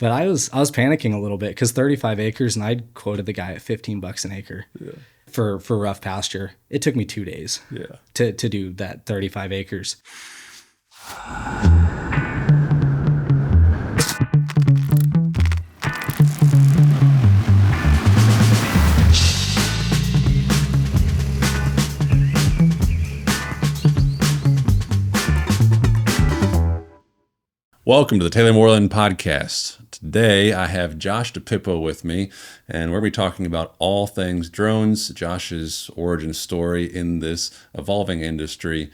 But I was panicking a little bit because 35 acres, and I'd quoted the guy at $15 an acre for rough pasture. It took me 2 days to do that 35 acres. Welcome to the Taylor Moreland Podcast. Today I have Josh DiPippo with me, and we're going to be talking about all things drones, Josh's origin story in this evolving industry.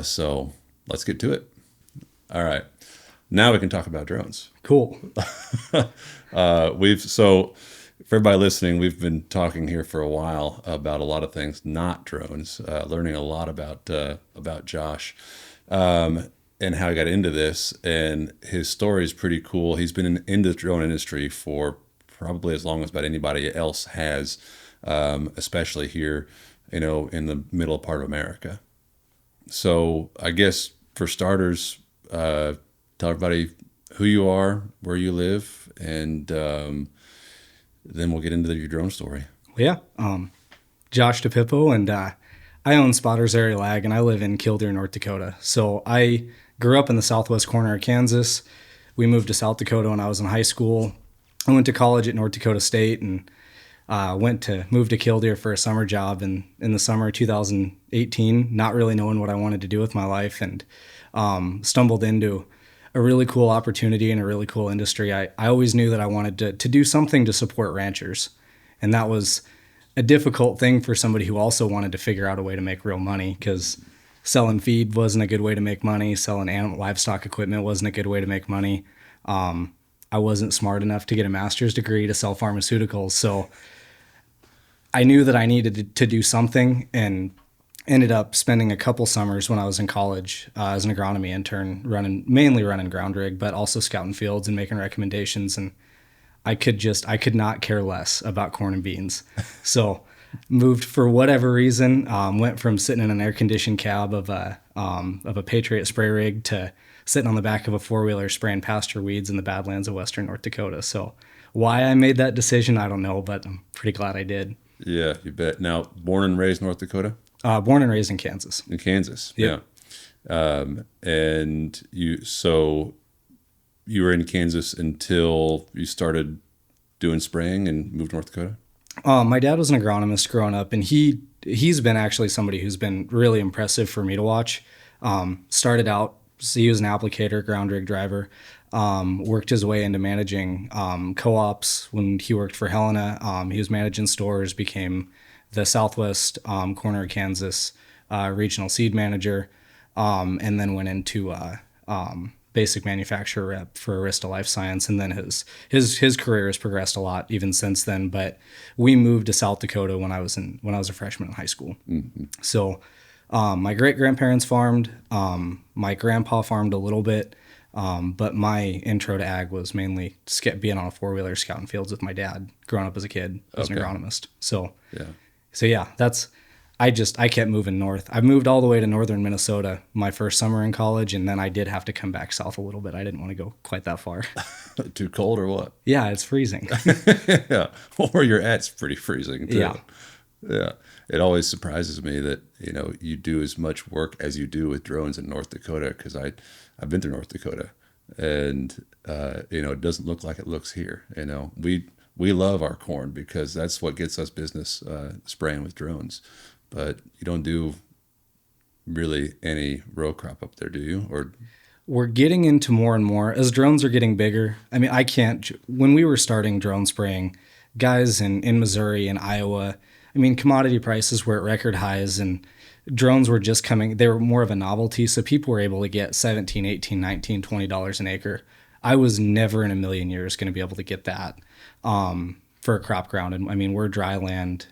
So let's get to it. All right. Now we can talk about drones. Cool. So for everybody listening, we've been talking here for a while about a lot of things, not drones, learning a lot about Josh. And how he got into this, and his story is pretty cool. He's been in the drone industry for probably as long as about anybody else has, especially here, in the middle part of America. So I guess for starters, tell everybody who you are, where you live, and then we'll get into your drone story. Yeah. Josh DiPippo, and I own Spotters Area Lag, and I live in Killdeer, North Dakota. So I grew up in the southwest corner of Kansas. We moved to South Dakota when I was in high school. I went to college at North Dakota State and moved to Killdeer for a summer job in the summer of 2018, not really knowing what I wanted to do with my life, and stumbled into a really cool opportunity in a really cool industry. I always knew that I wanted to do something to support ranchers, and that was a difficult thing for somebody who also wanted to figure out a way to make real money, because selling feed wasn't a good way to make money. Selling livestock equipment wasn't a good way to make money. I wasn't smart enough to get a master's degree to sell pharmaceuticals. So I knew that I needed to do something, and ended up spending a couple summers when I was in college as an agronomy intern, mainly running ground rig, but also scouting fields and making recommendations. And I could not care less about corn and beans. So moved for whatever reason, went from sitting in an air-conditioned cab of a Patriot spray rig to sitting on the back of a four-wheeler spraying pasture weeds in the Badlands of western North Dakota. So why I made that decision, I don't know, but I'm pretty glad I did. Yeah, you bet. Now, born and raised North Dakota? Born and raised in Kansas. In Kansas, yep. Yeah. And you were in Kansas until you started doing spraying and moved to North Dakota? My dad was an agronomist growing up, and he's been actually somebody who's been really impressive for me to watch. Started out, so he was an applicator, ground rig driver, worked his way into managing co-ops. When he worked for Helena, he was managing stores, became the southwest corner of Kansas regional seed manager, and then went into basic manufacturer rep for Arista Life Science, and then his career has progressed a lot even since then. But we moved to South Dakota when I was a freshman in high school. Mm-hmm. So my great grandparents farmed, my grandpa farmed a little bit, but my intro to ag was mainly being on a four-wheeler scouting fields with my dad growing up as a kid as an agronomist. So yeah, I kept moving north. I moved all the way to northern Minnesota my first summer in college, and then I did have to come back south a little bit. I didn't want to go quite that far. Too cold or what? Yeah, it's freezing. Yeah, where you're at's pretty freezing too. Yeah. It always surprises me that you do as much work as you do with drones in North Dakota, because I've been to North Dakota, and it doesn't look like it looks here. We love our corn because that's what gets us business spraying with drones. But you don't do really any row crop up there, do you? Or we're getting into more and more as drones are getting bigger. I mean, when we were starting drone spraying, guys in Missouri and Iowa, I mean, commodity prices were at record highs, and drones were just coming. They were more of a novelty, so people were able to get $17, $18, $19, $20 an acre. I was never in a million years going to be able to get that for a crop ground. And I mean, we're dryland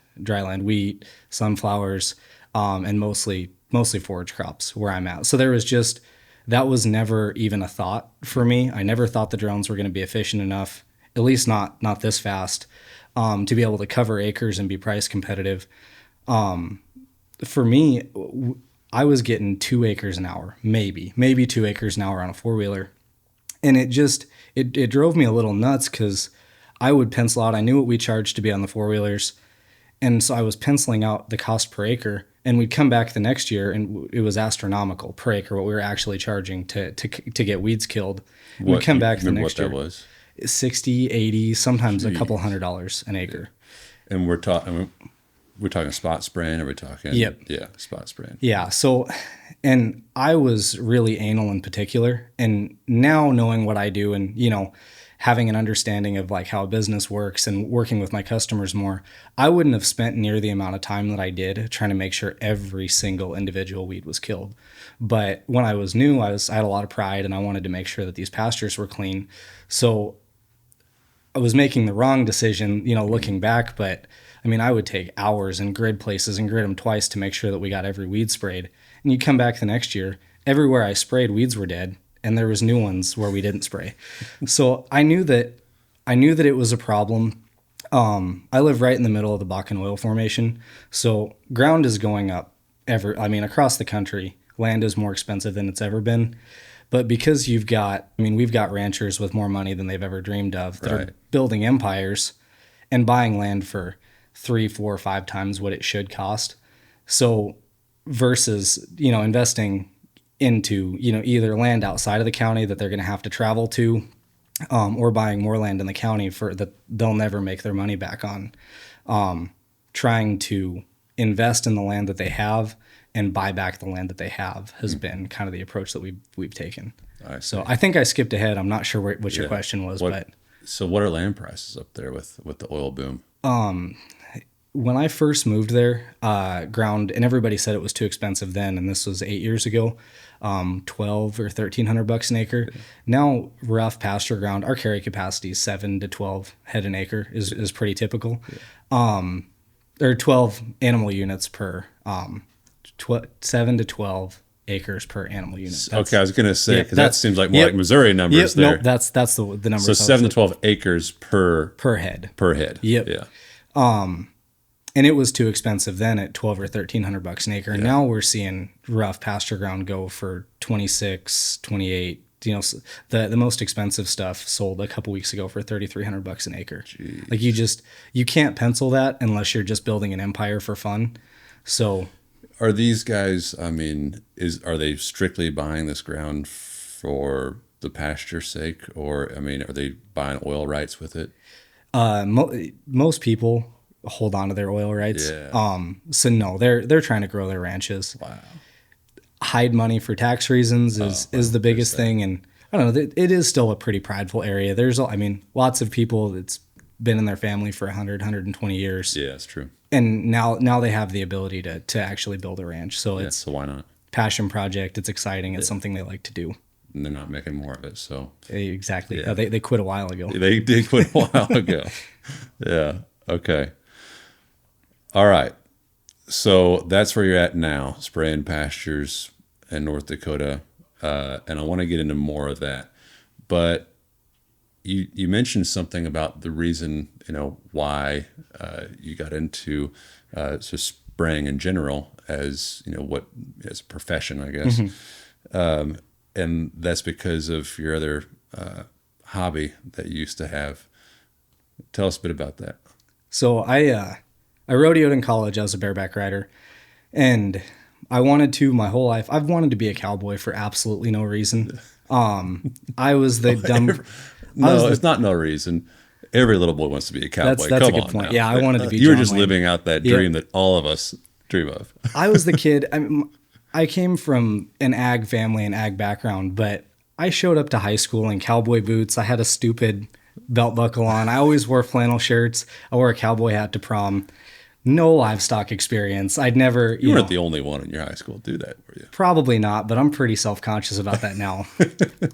wheat, sunflowers, and mostly forage crops where I'm at. So that was never even a thought for me. I never thought the drones were going to be efficient enough, at least not this fast, to be able to cover acres and be price competitive. For me, I was getting 2 acres an hour, maybe 2 acres an hour on a four-wheeler. And it drove me a little nuts because I would pencil out, I knew what we charged to be on the four-wheelers. And so I was penciling out the cost per acre, and we'd come back the next year and it was astronomical per acre what we were actually charging to get weeds killed. And we'd come back the next year. What that was? 60, 80, sometimes a couple $100 an acre. And we're talking spot spraying, or we're talking? Yep. Yeah, spot spraying. Yeah. So, and I was really anal in particular. And now knowing what I do and, having an understanding of like how a business works and working with my customers more, I wouldn't have spent near the amount of time that I did trying to make sure every single individual weed was killed. But when I was new, I had a lot of pride and I wanted to make sure that these pastures were clean. So I was making the wrong decision, looking back, but I mean, I would take hours and grid places and grid them twice to make sure that we got every weed sprayed. And you come back the next year, everywhere I sprayed, weeds were dead. And there was new ones where we didn't spray. So I knew that it was a problem. I live right in the middle of the Bakken oil formation. So ground is going up across the country. Land is more expensive than it's ever been. But because we've got ranchers with more money than they've ever dreamed of that are building empires and buying land for 3, 4, 5 times what it should cost. So versus, investing into, either land outside of the county that they're going to have to travel to, or buying more land in the county for that they'll never make their money back on, trying to invest in the land that they have and buy back the land that they have has been kind of the approach that we've taken. So I think I skipped ahead. I'm not sure what your question was, So what are land prices up there with the oil boom? When I first moved there, ground, and everybody said it was too expensive then, and this was 8 years ago, $1,200 or $1,300 an acre. Yeah. Now, rough pasture ground, our carry capacity is 7 to 12 head an acre is pretty typical. Yeah. Or 12 animal units per 7 to 12 acres per animal unit. Okay, I was going to say, because that seems like more like Missouri numbers there. Nope, that's the number. So 7 to 12 acres per head. Per head. Yep. Yeah. And it was too expensive then at $1,200 or $1,300 an acre. And now we're seeing rough pasture ground go for 26, 28. The most expensive stuff sold a couple weeks ago for $3,300 an acre. Jeez. Like you can't pencil that unless you're just building an empire for fun. So are these guys, are they strictly buying this ground for the pasture's sake, or are they buying oil rights with it? Most people hold on to their oil rights. Yeah. So no, they're trying to grow their ranches. Wow. Hide money for tax reasons is the biggest thing. And I don't know, it is still a pretty prideful area. There's, lots of people that's been in their family for 100, 120 years. Yeah, that's true. And now they have the ability to actually build a ranch. So so why not? Passion project. It's exciting. It's something they like to do. And they're not making more of it. So exactly. Yeah. They quit a while ago. They did quit a while ago. Yeah. Okay. All right. So that's where you're at now, spraying pastures in North Dakota. And I want to get into more of that. But you mentioned something about the reason, why you got into just spraying in general as a profession, I guess. Mm-hmm. And that's because of your other hobby that you used to have. Tell us a bit about that. So I rodeoed in college as a bareback rider, and I wanted to my whole life. I've wanted to be a cowboy for absolutely no reason. I was the dumb. It's not no reason. Every little boy wants to be a cowboy. That's a good point. Now. Yeah, I wanted to be. You were just living out that dream that all of us dream of. I was the kid. I came from an ag family and ag background, but I showed up to high school in cowboy boots. I had a stupid belt buckle on. I always wore flannel shirts. I wore a cowboy hat to prom. No livestock experience. I'd never. You weren't the only one in your high school to do that, were you? Probably not, but I'm pretty self-conscious about that now.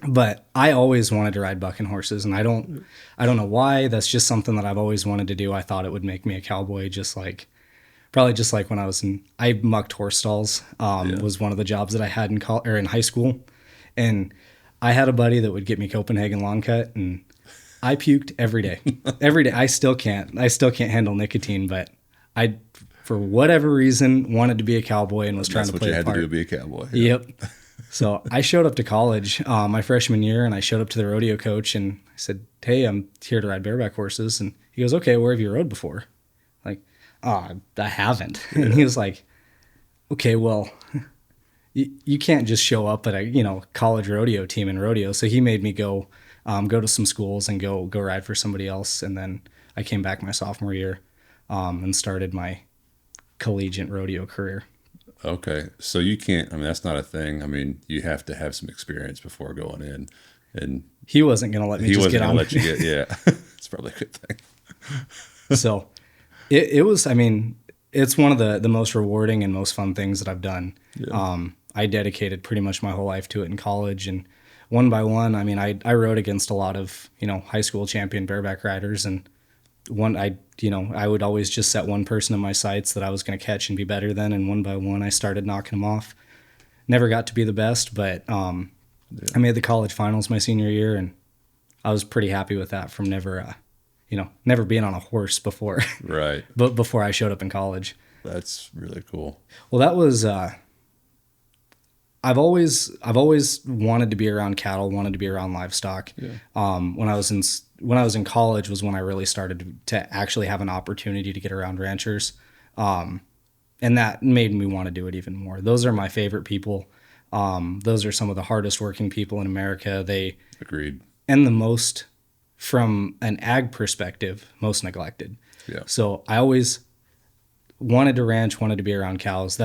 But I always wanted to ride bucking horses, and I don't know why. That's just something that I've always wanted to do. I thought it would make me a cowboy, probably just like when I mucked horse stalls. Was one of the jobs that I had in high school, and I had a buddy that would get me Copenhagen long cut, and I puked every day. Every day. I still can't handle nicotine, but I, for whatever reason, wanted to be a cowboy and was trying to play a part. That's what you had to do to be a cowboy. Yeah. Yep. So I showed up to college my freshman year, and I showed up to the rodeo coach, and I said, "Hey, I'm here to ride bareback horses." And he goes, "Okay, where have you rode before?" Like, "Oh, I haven't." And he was like, "Okay, well, you can't just show up at a college rodeo team in rodeo." So he made me go to some schools and go ride for somebody else. And then I came back my sophomore year and started my collegiate rodeo career. Okay. So you can't, I mean, that's not a thing. I mean, you have to have some experience before going in. And He wasn't going to let me just get on. Let you get, yeah. It's probably a good thing. So it was, I mean, it's one of the most rewarding and most fun things that I've done. Yeah. I dedicated pretty much my whole life to it in college, and one by one, I mean, I rode against a lot of, high school champion bareback riders, and I would always just set one person in my sights that I was going to catch and be better than. And one by one, I started knocking them off. Never got to be the best, but I made the college finals my senior year, and I was pretty happy with that from never being on a horse before. Right. But before I showed up in college. That's really cool. Well, that was, I've always wanted to be around cattle, wanted to be around livestock. Yeah. When I was in college was when I really started to actually have an opportunity to get around ranchers, and that made me want to do it even more. Those are my favorite people. Those are some of the hardest working people in America. They Agreed. And the most, from an ag perspective, most neglected. Yeah. So I always wanted to ranch, wanted to be around cows.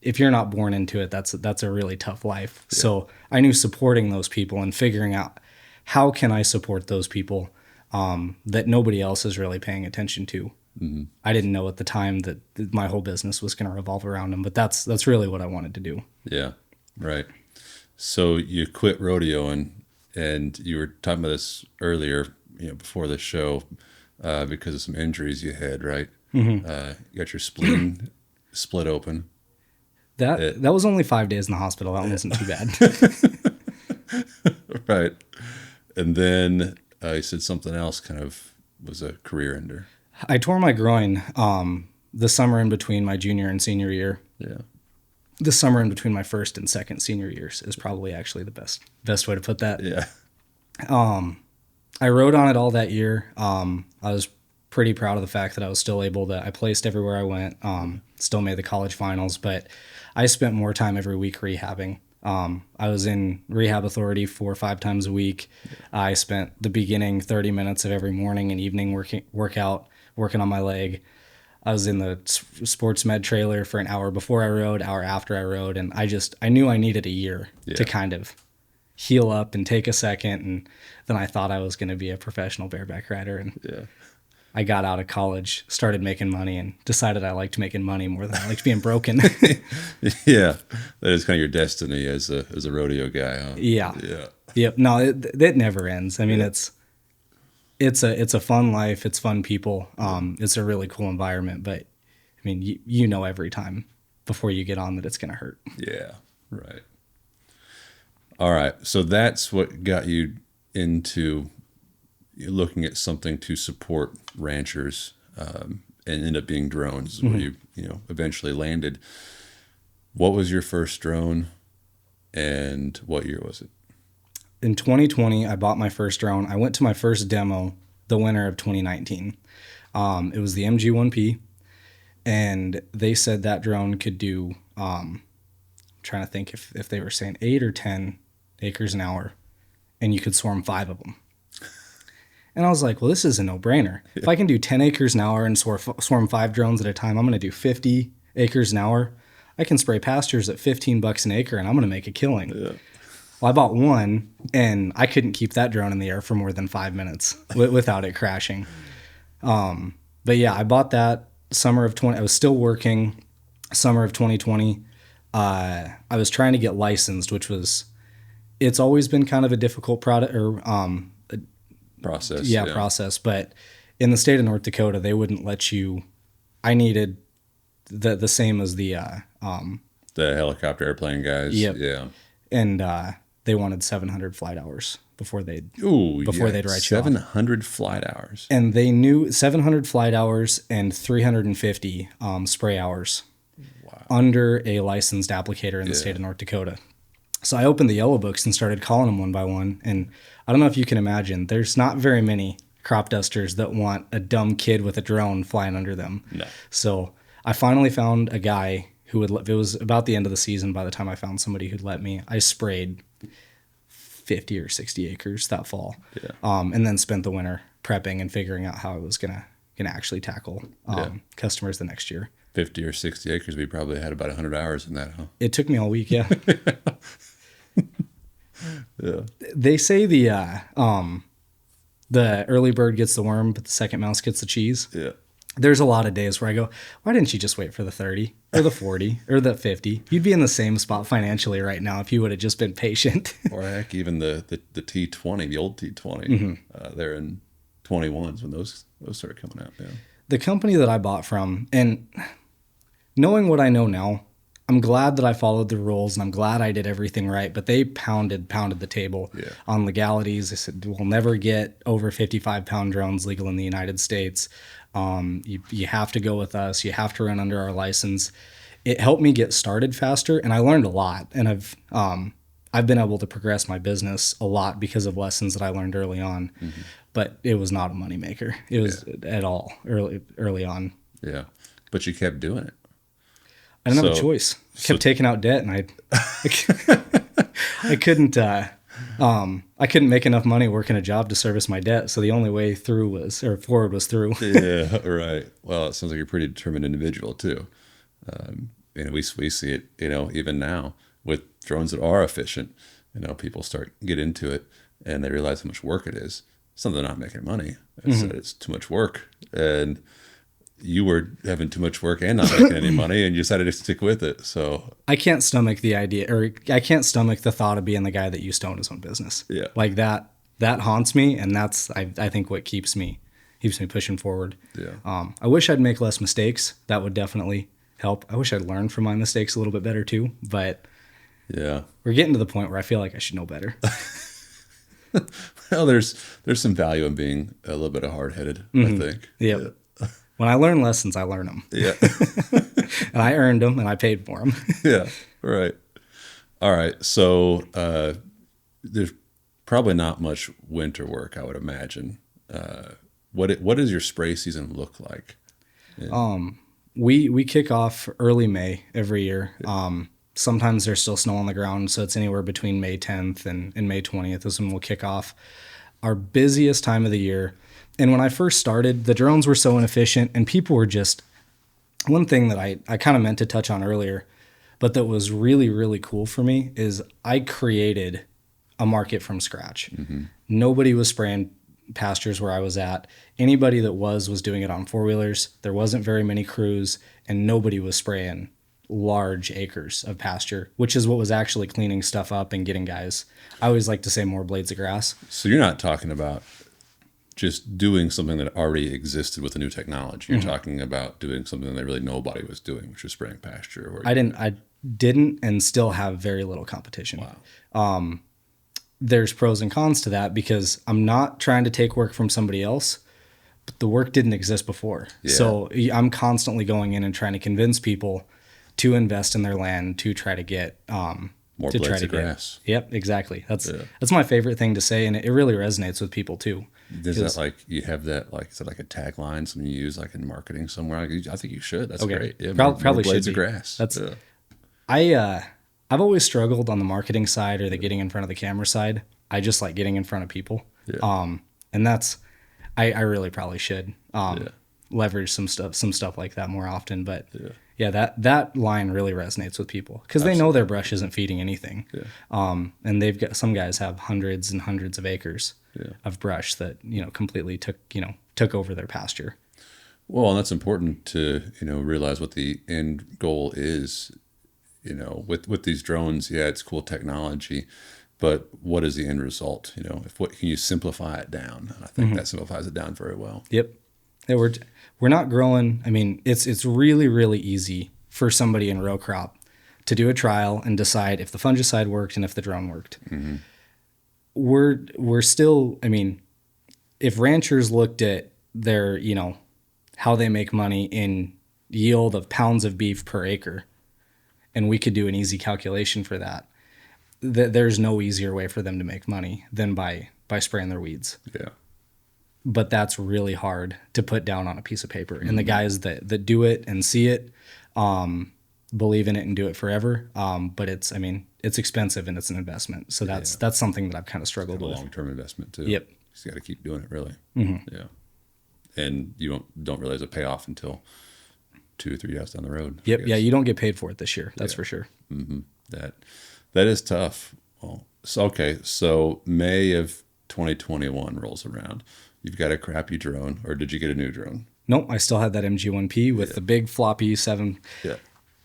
If you're not born into it, that's a really tough life. Yeah. So I knew supporting those people and figuring out how can I support those people that nobody else is really paying attention to. Mm-hmm. I didn't know at the time that my whole business was going to revolve around them, but that's really what I wanted to do. Yeah, right. So you quit rodeoing, and you were talking about this earlier, before the show, because of some injuries you had, right? Mm-hmm. You got your spleen split open. That was only 5 days in the hospital. That one wasn't too bad. Right. And then you said something else kind of was a career ender. I tore my groin the summer in between my junior and senior year. Yeah. The summer in between my first and second senior years is probably actually the best way to put that. Yeah. I rode on it all that year. I was pretty proud of the fact that I was still able to, I placed everywhere I went, still made the college finals, but I spent more time every week rehabbing. I was in rehab authority 4 or 5 times a week. I spent the beginning 30 minutes of every morning and evening working on my leg. I was in the sports med trailer for an hour before I rode, hour after I rode. And I knew I needed a year to kind of heal up and take a second. And then I thought I was going to be a professional bareback rider. And I got out of college, started making money, and decided I liked making money more than I liked being broken. Yeah, that is kind of your destiny as a rodeo guy, huh? Yeah. Yep. No, it never ends. I mean, it's a fun life. It's fun people. It's a really cool environment. But I mean, you know every time before you get on that it's gonna hurt. Yeah. Right. All right. So that's what got you into looking at something to support ranchers, and end up being drones, where you eventually landed. What was your first drone, and what year was it? In 2020, I bought my first drone. I went to my first demo the winter of 2019. It was the MG1P, and they said that drone could do, I'm trying to think if they were saying 8 or 10 acres an hour, and you could swarm 5 of them. And I was like, well, this is a no-brainer. If I can do 10 acres an hour and swarm 5 drones at a time, I'm going to do 50 acres an hour. I can spray pastures at $15 an acre, and I'm going to make a killing. Yeah. Well, I bought one, and I couldn't keep that drone in the air for more than 5 minutes without it crashing. But yeah, I bought that summer of 20. I was still working summer of 2020. I was trying to get licensed, it's always been kind of a difficult process. Process. But in the state of North Dakota, they wouldn't let you. I needed the same as the helicopter airplane guys. Yep. Yeah. And they wanted 700 flight hours before they'd write you off. 700 flight hours. And they knew 700 flight hours and 350 spray hours under a licensed applicator in the state of North Dakota. So I opened the yellow books and started calling them one by one. And I don't know if you can imagine, there's not very many crop dusters that want a dumb kid with a drone flying under them. No. So I finally found a guy who would, it was about the end of the season by the time I found somebody who'd let me. I sprayed 50 or 60 acres that fall. Yeah. And then spent the winter prepping and figuring out how I was gonna actually tackle customers the next year. 50 or 60 acres, we probably had about 100 hours in that, huh? It took me all week, yeah. Yeah. They say the early bird gets the worm, but the second mouse gets the cheese. Yeah. There's a lot of days where I go, why didn't you just wait for the 30 or the 40 or the 50? You'd be in the same spot financially right now if you would have just been patient. Or heck, even the T20, the old T20, they're in 21s when those started coming out. Yeah. The company that I bought from, and knowing what I know now, I'm glad that I followed the rules and I'm glad I did everything right, but they pounded the table on legalities. They said, we'll never get over 55-pound drones legal in the United States. You have to go with us. You have to run under our license. It helped me get started faster, and I learned a lot. And I've been able to progress my business a lot because of lessons that I learned early on. Mm-hmm. But it was not a moneymaker. It was at all early on. Yeah, but you kept doing it. I didn't have a choice. I kept taking out debt, and I couldn't. I couldn't make enough money working a job to service my debt. So the only way forward was through. Yeah, right. Well, it sounds like you're a pretty determined individual too. We see it, even now with drones that are efficient. People get into it and they realize how much work it is. Some of them are not making money. It's too much work, and you were having too much work and not making any money, and you decided to stick with it. So I can't stomach the idea, or I can't stomach the thought of being the guy that used to own his own business. Yeah, like that haunts me, and that's I think what keeps me pushing forward. Yeah. I wish I'd make less mistakes. That would definitely help. I wish I'd learned from my mistakes a little bit better too. But yeah, we're getting to the point where I feel like I should know better. Well, there's some value in being a little bit of hard-headed, I think. Yep. Yeah. When I learn lessons, I learn them. Yeah. And I earned them, and I paid for them. Yeah, right. All right. So there's probably not much winter work, I would imagine. What does your spray season look like? Yeah. We kick off early May every year. Sometimes there's still snow on the ground, so it's anywhere between May 10th and May 20th is when we'll kick off our busiest time of the year. And when I first started, the drones were so inefficient, and people were just... One thing that I kind of meant to touch on earlier, but that was really, really cool for me, is I created a market from scratch. Mm-hmm. Nobody was spraying pastures where I was at. Anybody that was doing it on four-wheelers. There wasn't very many crews, and nobody was spraying large acres of pasture, which is what was actually cleaning stuff up and getting guys. I always like to say more blades of grass. So you're not talking about just doing something that already existed with the new technology. You're talking about doing something that really nobody was doing, which was spraying pasture. I didn't and still have very little competition. Wow. There's pros and cons to that, because I'm not trying to take work from somebody else, but the work didn't exist before. Yeah. So I'm constantly going in and trying to convince people to invest in their land, to try to get more blades of grass. Yep, exactly. That's my favorite thing to say, and it really resonates with people too. Is that you have that is it like a tagline, something you use like in marketing somewhere? I think you should. That's great. Yeah, probably blades should of grass. That's I've always struggled on the marketing side or the getting in front of the camera side. I just like getting in front of people. Yeah. And that's I really probably should leverage some stuff like that more often. But that line really resonates with people, because they know their brush isn't feeding anything. Yeah. And they've got, some guys have hundreds and hundreds of acres of brush that completely took over their pasture. Well, and that's important to realize what the end goal is. With these drones, it's cool technology, but what is the end result? Can you simplify it down? And I think that simplifies it down very well. Yep. Yeah, we're not growing. I mean, it's really, really easy for somebody in row crop to do a trial and decide if the fungicide worked and if the drone worked. Mm-hmm. We're still, I mean, if ranchers looked at their, how they make money in yield of pounds of beef per acre, and we could do an easy calculation for that, there's no easier way for them to make money than by spraying their weeds. Yeah. But that's really hard to put down on a piece of paper. And the guys that do it and see it, believe in it and do it forever. But it's expensive and it's an investment. So that's something that I've kind of struggled with. A long-term investment too. Yep. You got to keep doing it, really. Mm-hmm. Yeah. And you don't realize the payoff until 2 or 3 years down the road. Yep. Yeah. You don't get paid for it this year. That's for sure. Mm-hmm. That is tough. Well, so May of 2021 rolls around. You've got a crappy drone, or did you get a new drone? Nope. I still had that MG1P with the big floppy 7. Yeah.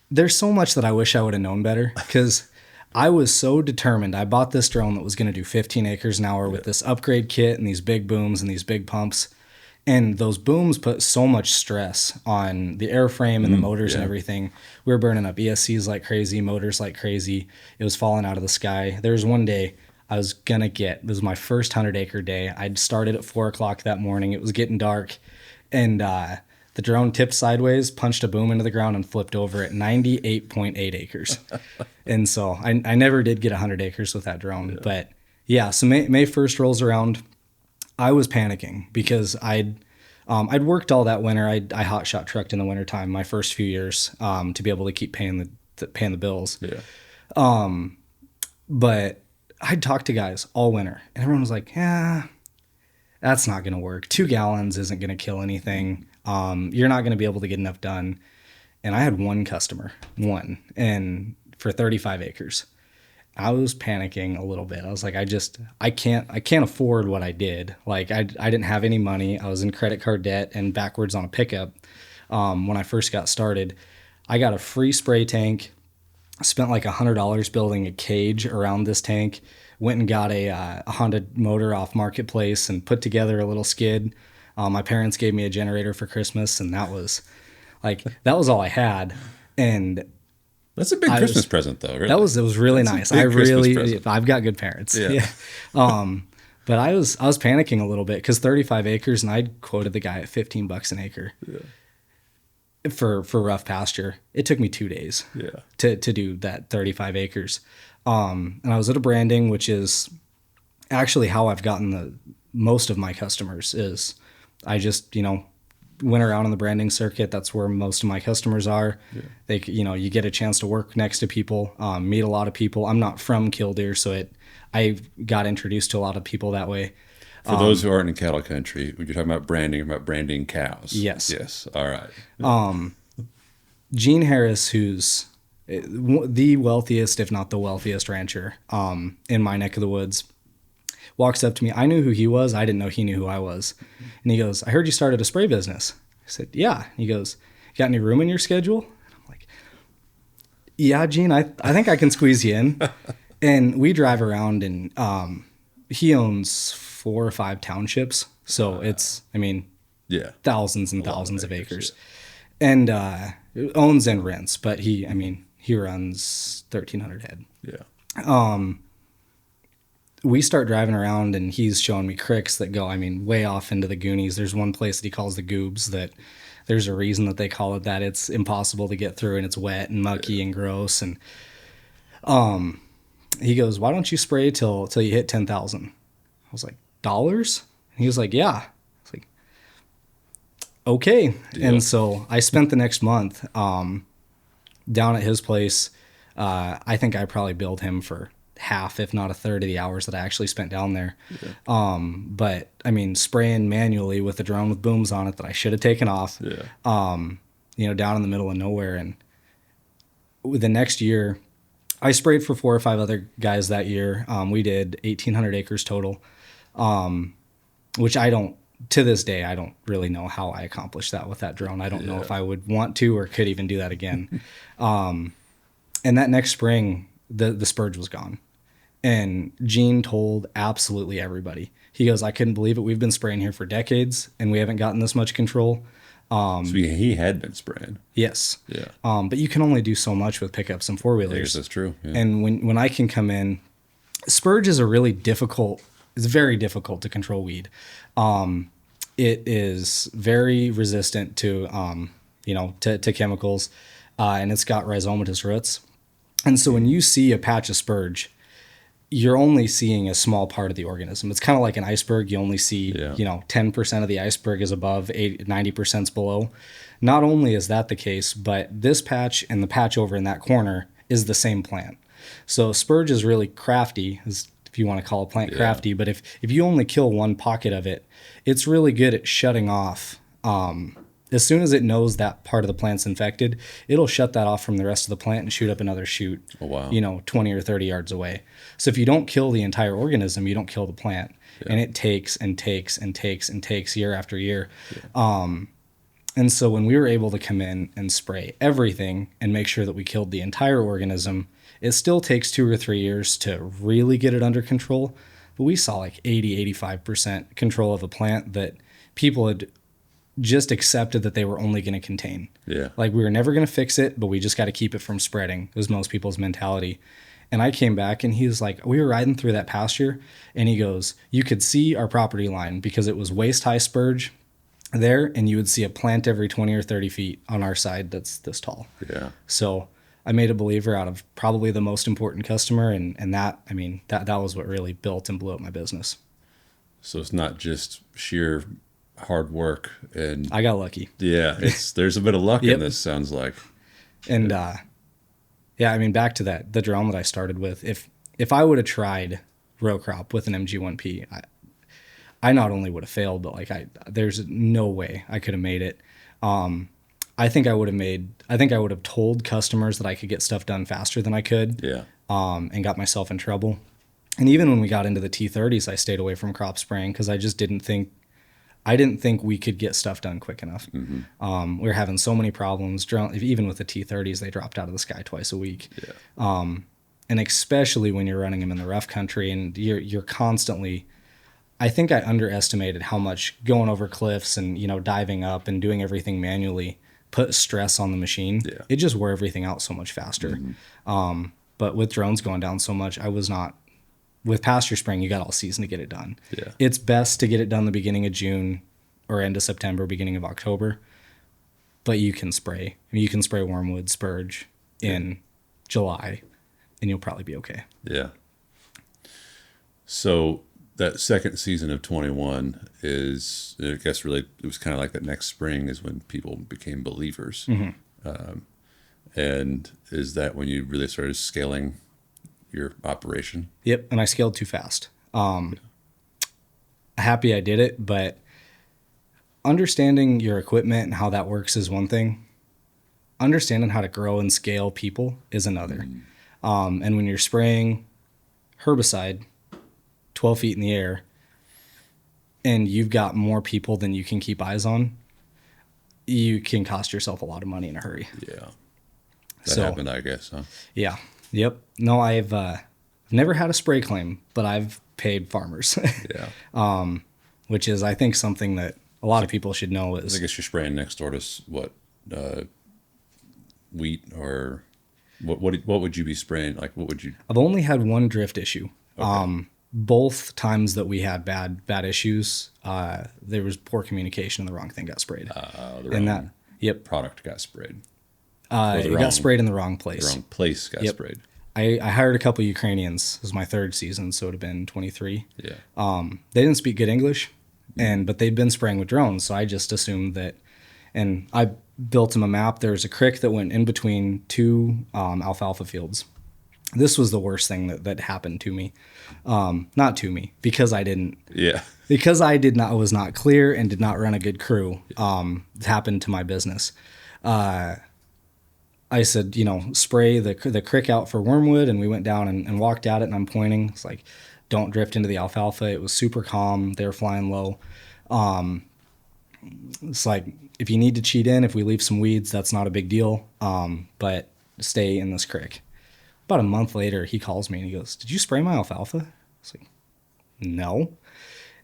There's so much that I wish I would have known better, because I was so determined. I bought this drone that was going to do 15 acres an hour with this upgrade kit and these big booms and these big pumps. And those booms put so much stress on the airframe and the motors and everything. We were burning up ESCs like crazy, motors like crazy. It was falling out of the sky. There was one day I was going to it was my first 100-acre day. I'd started at 4 o'clock that morning. It was getting dark. And the drone tipped sideways, punched a boom into the ground, and flipped over at 98.8 acres. And so I never did get 100 acres with that drone. Yeah. But yeah, so May 1st rolls around. I was panicking because I'd worked all that winter. I hot shot trucked in the wintertime my first few years to be able to keep paying the bills. Yeah. But I'd talked to guys all winter, and everyone was like, yeah, that's not going to work. 2 gallons isn't going to kill anything. You're not going to be able to get enough done. And I had one customer, and for 35 acres. I was panicking a little bit. I was like, I can't afford what I did. Like I didn't have any money. I was in credit card debt and backwards on a pickup. When I first got started, I got a free spray tank. I spent like $100 building a cage around this tank. Went and got a Honda motor off Marketplace and put together a little skid. My parents gave me a generator for Christmas, and that was all I had. And that's a big Christmas present, though. Really, it was really nice. I've got good parents. Yeah. But I was panicking a little bit because 35 acres, and I'd quoted the guy at $15 an acre. Yeah. For rough pasture. It took me 2 days. Yeah. To do that 35 acres. And I was at a branding, which is actually how I've gotten most of my customers. Is I just went around on the branding circuit. That's where most of my customers are. Yeah. You get a chance to work next to people, meet a lot of people. I'm not from Killdeer, so I got introduced to a lot of people that way. For those who aren't in cattle country, when you're talking about branding cows. Yes. Yes. All right. Gene Harris, who's the wealthiest, if not the wealthiest rancher in my neck of the woods, walks up to me. I knew who he was. I didn't know he knew who I was. And he goes, I heard you started a spray business. I said, yeah. And he goes, got any room in your schedule? And I'm like, yeah, Gene, I think I can squeeze you in. And we drive around, and he owns 4 or 5 townships. So it's, thousands and thousands of acres. Yeah. And owns and rents, but he runs 1,300 head. Yeah. We start driving around, and he's showing me cricks that go, way off into the Goonies. There's one place that he calls the Goobs that there's a reason that they call it that. It's impossible to get through, and it's wet and mucky and gross. And he goes, why don't you spray till you hit 10,000? I was like, dollars? And he was like, yeah. I was like, okay. Deal. And so I spent the next month down at his place. I think I probably billed him for half, if not a third of the hours that I actually spent down there. Yeah. But spraying manually with a drone with booms on it that I should have taken off, down in the middle of nowhere. And the next year I sprayed for 4 or 5 other guys that year. We did 1,800 acres total, which to this day, I don't really know how I accomplished that with that drone. I don't know if I would want to or could even do that again. And that next spring, the spurge was gone. And Gene told absolutely everybody. He goes, I couldn't believe it. We've been spraying here for decades, and we haven't gotten this much control. So he had been spraying. Yes. Yeah. But you can only do so much with pickups and 4-wheelers. Yes, that's true. Yeah. And when I can come in, spurge is it's very difficult to control weed. It is very resistant to chemicals, and it's got rhizomatous roots. And so when you see a patch of spurge, you're only seeing a small part of the organism. It's kind of like an iceberg. You only see, Yeah. 10% of the iceberg is above, 90% is below. Not only is that the case, but this patch and the patch over in that corner is the same plant. So spurge is really crafty, if you want to call a plant crafty, but if you only kill one pocket of it, it's really good at shutting off. As soon as it knows that part of the plant's infected, it'll shut that off from the rest of the plant and shoot up another shoot, Oh, wow. 20 or 30 yards away. So if you don't kill the entire organism, you don't kill the plant. Yeah. And it takes and takes and takes and takes year after year. And so when we were able to come in and spray everything and make sure that we killed the entire organism, it still takes 2 or 3 years to really get it under control. But we saw like 85% control of a plant that people had just accepted that they were only going to contain. Yeah. Like we were never going to fix it, but we just got to keep it from spreading. It was most people's mentality. And I came back and he was like, we were riding through that pasture and he goes, you could see our property line because it was waist high spurge there, and you would see a plant every 20 or 30 feet on our side that's this tall. Yeah. So I made a believer out of probably the most important customer, and that was what really built and blew up my business. So it's not just sheer hard work, and I got lucky. yeah, there's a bit of luck Yep. in this, sounds like. And back to the drone that I started with, if I would have tried row crop with an MG1P, I not only would have failed, but there's no way I could have made it. I think I would have told customers that I could get stuff done faster than I could. Yeah. And got myself in trouble. And even when we got into the T30s, I stayed away from crop spraying because I didn't think we could get stuff done quick enough. Mm-hmm. We were having so many problems. Even with the T30s, they dropped out of the sky twice a week. Yeah. And especially when you're running them in the rough country and you're constantly, I think I underestimated how much going over cliffs and, diving up and doing everything manually put stress on the machine. Yeah. It just wore everything out so much faster. Mm-hmm. But with drones going down so much, I was not. With pasture spraying, you got all season to get it done. Yeah. It's best to get it done the beginning of June or end of September, beginning of October. But you can spray. You can spray wormwood, spurge in July, and you'll probably be okay. Yeah. So that second season of 21 is, I guess, really, it was kind of like that next spring is when people became believers. Mm-hmm. And is that when you really started scaling your operation? Yep, and I scaled too fast. Happy I did it, but understanding your equipment and how that works is one thing. Understanding how to grow and scale people is another. And when you're spraying herbicide 12 feet in the air and you've got more people than you can keep eyes on, you can cost yourself a lot of money in a hurry. Yeah. That happened, I guess, huh? Yeah. Yep. No, I've never had a spray claim, but I've paid farmers. Yeah. Which is, I think, something that a lot of people should know is. I guess you're spraying next door to what, wheat or what would you be spraying? Like, what would you? I've only had one drift issue. Okay. Both times that we had bad issues, there was poor communication and the wrong thing got sprayed. The wrong Yep. product got sprayed. It got sprayed in the wrong place. The wrong place got sprayed. I hired a couple Ukrainians. It was my third season, so it would have been 23. Yeah. They didn't speak good English, but they'd been spraying with drones, so I just assumed that. And I built them a map. There was a creek that went in between two alfalfa fields. This was the worst thing that happened to me. Not to me, because I didn't. Yeah. Because I was not clear and did not run a good crew. It happened to my business. I said, spray the crick out for wormwood, and we went down and walked at it, and I'm pointing. It's like, don't drift into the alfalfa. It was super calm. They were flying low. It's like, if you need to cheat in, if we leave some weeds, that's not a big deal. But stay in this crick. About a month later, he calls me and he goes, "Did you spray my alfalfa?" I was like, "No."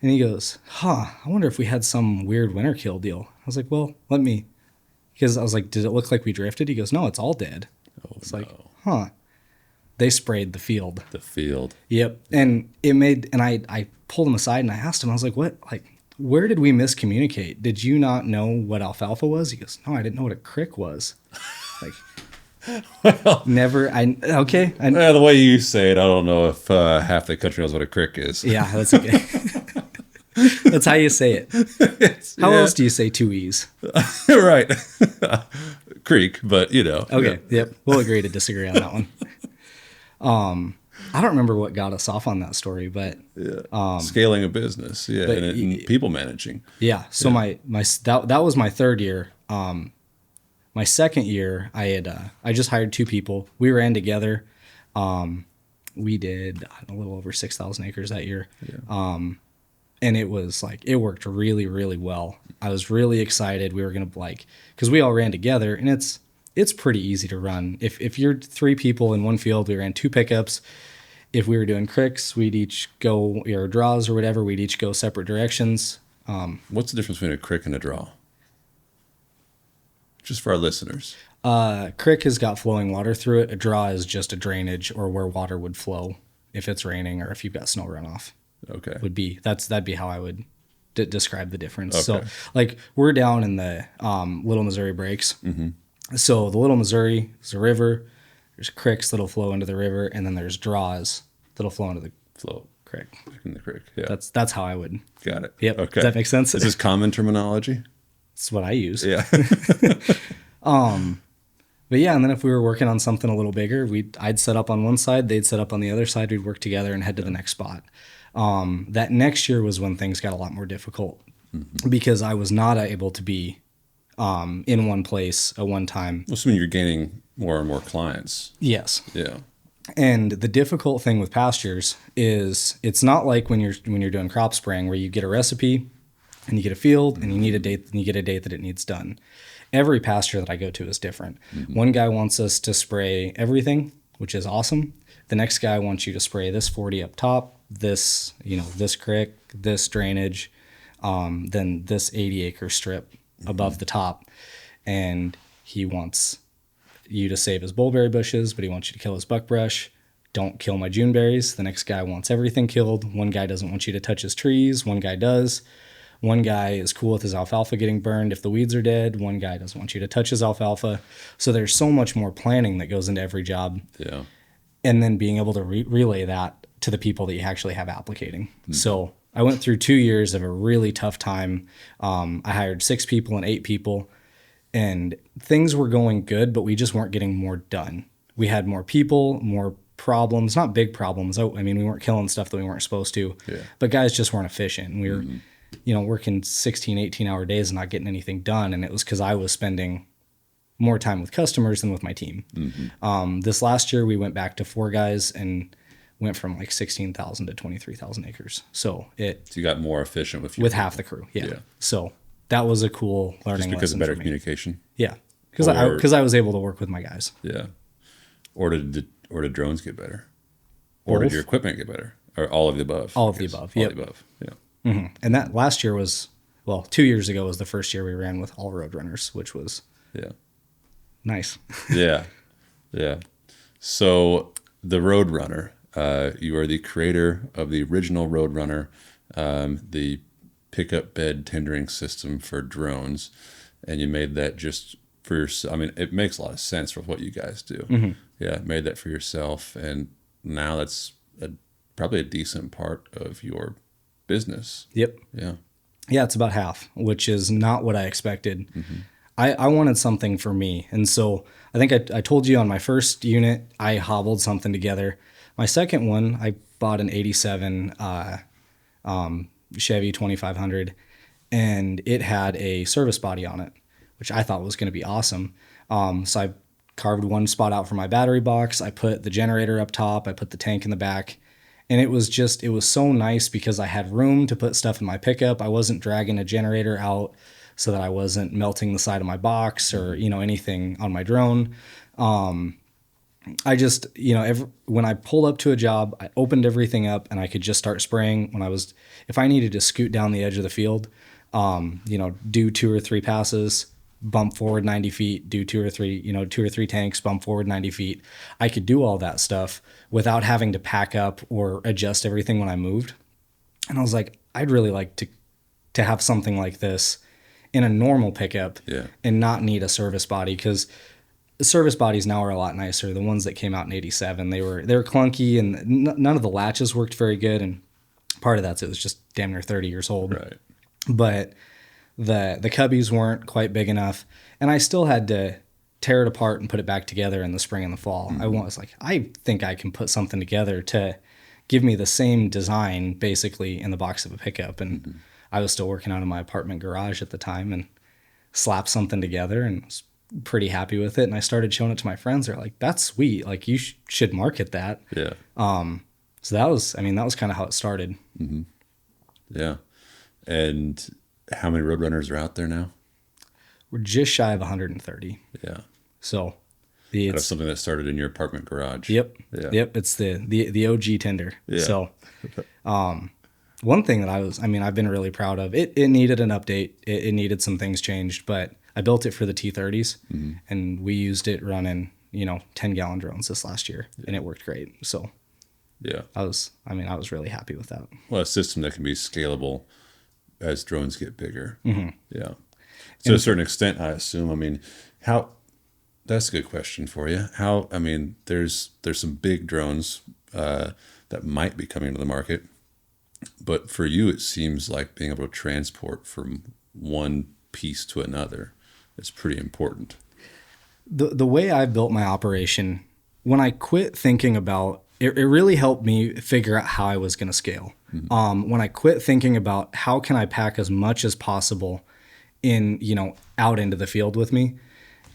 And he goes, "I wonder if we had some weird winter kill deal." I was like, "Well, let me," because I was like, "Did it look like we drifted?" He goes, "No, it's all dead." It's like, They sprayed the field. The field. Yep. And I pulled him aside and I asked him, I was like, "What? Like, where did we miscommunicate? Did you not know what alfalfa was?" He goes, "No, I didn't know what a crick was." Like, Well, Okay. the way you say it, I don't know if half the country knows what a crick is. Yeah, that's okay. That's how you say it. How else do you say two E's? Right. Creek, but you know. Okay. Yeah. Yep. We'll agree to disagree on that one. I don't remember what got us off on that story, but Scaling a business, yeah, but and people managing. yeah. So that was my third year. My second year, I just hired two people. We ran together. We did a little over 6,000 acres that year. Yeah. And it was like, it worked really, really well. I was really excited. We were going to because we all ran together, and it's pretty easy to run. If you're three people in one field, we ran two pickups. If we were doing cricks, we'd each go, or draws or whatever, we'd each go separate directions. What's the difference between a crick and a draw? Just for our listeners. Crick has got flowing water through it. A draw is just a drainage, or where water would flow if it's raining or if you've got snow runoff. Okay. That'd be how I would describe the difference. Okay. So like we're down in the Little Missouri Breaks. Mm-hmm. So the Little Missouri is a river. There's cricks that'll flow into the river, and then there's draws that'll flow into the creek. In the creek. Yeah. That's how I would. Got it. Yep. Okay. Does that make sense? Is this common terminology? That's what I use. Yeah. But yeah, and then if we were working on something a little bigger, I'd set up on one side, they'd set up on the other side, we'd work together and head to the next spot. That next year was when things got a lot more difficult because I was not able to be in one place at one time. Assuming you're gaining more and more clients. Yes. Yeah. And the difficult thing with pastures is it's not like when you're doing crop spraying where you get a recipe and you get a field and you need a date and you get a date that it needs done. Every pasture that I go to is different. Mm-hmm. One guy wants us to spray everything, which is awesome. The next guy wants you to spray this 40 up top, this creek, this drainage, then this 80 acre strip above the top. And he wants you to save his bullberry bushes, but he wants you to kill his buckbrush. Don't kill my Juneberries. The next guy wants everything killed. One guy doesn't want you to touch his trees. One guy does. One guy is cool with his alfalfa getting burned if the weeds are dead. One guy doesn't want you to touch his alfalfa. So there's so much more planning that goes into every job. Yeah. And then being able to relay that to the people that you actually have applicating. Mm-hmm. So I went through 2 years of a really tough time. I hired 6 people and 8 people, and things were going good, but we just weren't getting more done. We had more people, more problems, not big problems. I mean, we weren't killing stuff that we weren't supposed to, but guys just weren't efficient. And we were, working 16, 18-hour days and not getting anything done. And it was because I was spending more time with customers than with my team. Mm-hmm. This last year, we went back to 4 guys and went from like 16,000 to 23,000 acres. So you got more efficient with half the crew. Yeah. So that was a cool learning lesson. Just because of better communication? Yeah. Because I was able to work with my guys. Yeah. Or did drones get better? Or did your equipment get better? Or all of the above? All of the above. All of the above. Yeah. Mm-hmm. And that last year 2 years ago was the first year we ran with all RoadRunners, which was nice. Yeah. So the RoadRunner, you are the creator of the original RoadRunner, the pickup bed tendering system for drones, and you made that just for yourself. I mean, it makes a lot of sense for what you guys do. Mm-hmm. Yeah, made that for yourself, and now that's probably a decent part of your business. Yep. Yeah, it's about half, which is not what I expected. Mm-hmm. I wanted something for me, and so I think I told you on my first unit I hobbled something together. My second one, I bought an 87 Chevy 2500, and it had a service body on it, which I thought was going to be awesome. So I carved one spot out for my battery box. I put the generator up top. I put the tank in the back. And it was so nice because I had room to put stuff in my pickup. I wasn't dragging a generator out so that I wasn't melting the side of my box or, anything on my drone. I just, when I pulled up to a job, I opened everything up and I could just start spraying if I needed to scoot down the edge of the field, do 2 or 3 passes, bump forward 90 feet, do 2 or 3 tanks, bump forward 90 feet. I could do all that stuff without having to pack up or adjust everything when I moved. And I was like, I'd really like to have something like this in a normal pickup and not need a service body, because the service bodies now are a lot nicer. The ones that came out in '87, they were clunky, and none of the latches worked very good. And part of that's it was just damn near 30 years old. Right. But the cubbies weren't quite big enough, and I still had to tear it apart and put it back together in the spring and the fall. I was like, I think I can put something together to give me the same design basically in the box of a pickup. And I was still working out of my apartment garage at the time and slapped something together and was pretty happy with it. And I started showing it to my friends. They're like, that's sweet. Like, you should market that. Yeah. So that was kind of how it started. Yeah. And how many Roadrunners are out there now? We're just shy of 130. Yeah. So That's something that started in your apartment garage. Yep. Yeah. Yep. It's the OG Tinder. Yeah. So, one thing that I've been really proud of, it needed an update. It needed some things changed, but I built it for the T30s and we used it running, 10-gallon drones this last year and it worked great. So yeah, I was really happy with that. Well, a system that can be scalable as drones get bigger. Yeah. To a certain extent, I assume, that's a good question for you. There's some big drones that might be coming to the market, but for you, it seems like being able to transport from one piece to another is pretty important. The way I built my operation, when I quit thinking about it, it really helped me figure out how I was going to scale. When I quit thinking about how can I pack as much as possible in, out into the field with me.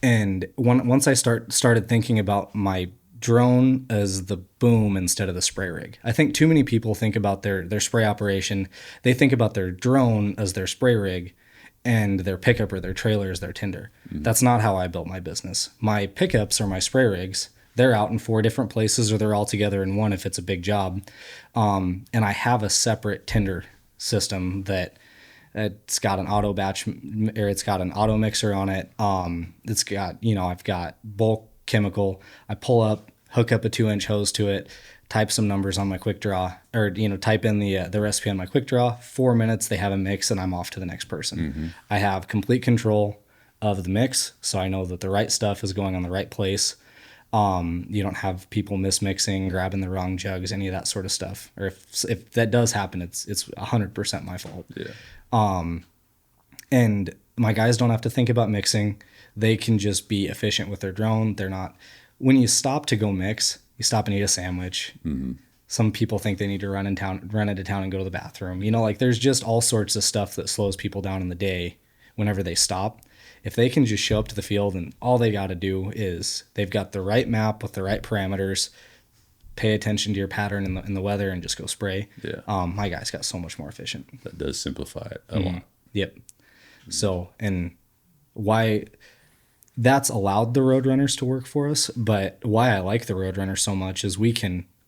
And once I started thinking about my drone as the boom instead of the spray rig. I think too many people think about their spray operation. They think about their drone as their spray rig and their pickup or their trailer as their tinder. That's not how I built my business. My pickups are my spray rigs. They're out in 4 different places or they're all together in one if it's a big job. And I have a separate tinder system that it's got an auto batch, or it's got an auto mixer on it. It's got, I've got bulk chemical. I pull up, hook up a 2-inch hose to it, type some numbers on my quick draw, or, type in the recipe on my quick draw. 4 minutes, they have a mix and I'm off to the next person. I have complete control of the mix. So I know that the right stuff is going on the right place. You don't have people mismixing, grabbing the wrong jugs, any of that sort of stuff. Or if that does happen, it's 100% my fault. Yeah. And my guys don't have to think about mixing. They can just be efficient with their drone. They're not, when you stop to go mix, you stop and eat a sandwich. Some people think they need to run into town and go to the bathroom. There's just all sorts of stuff that slows people down in the day whenever they stop. If they can just show up to the field and all they got to do is they've got the right map with the right parameters, pay attention to your pattern in the weather and just go spray. Yeah. My guys got so much more efficient. That does simplify it a lot. Yep. So, and why that's allowed the Roadrunners to work for us, but why I like the Roadrunner so much is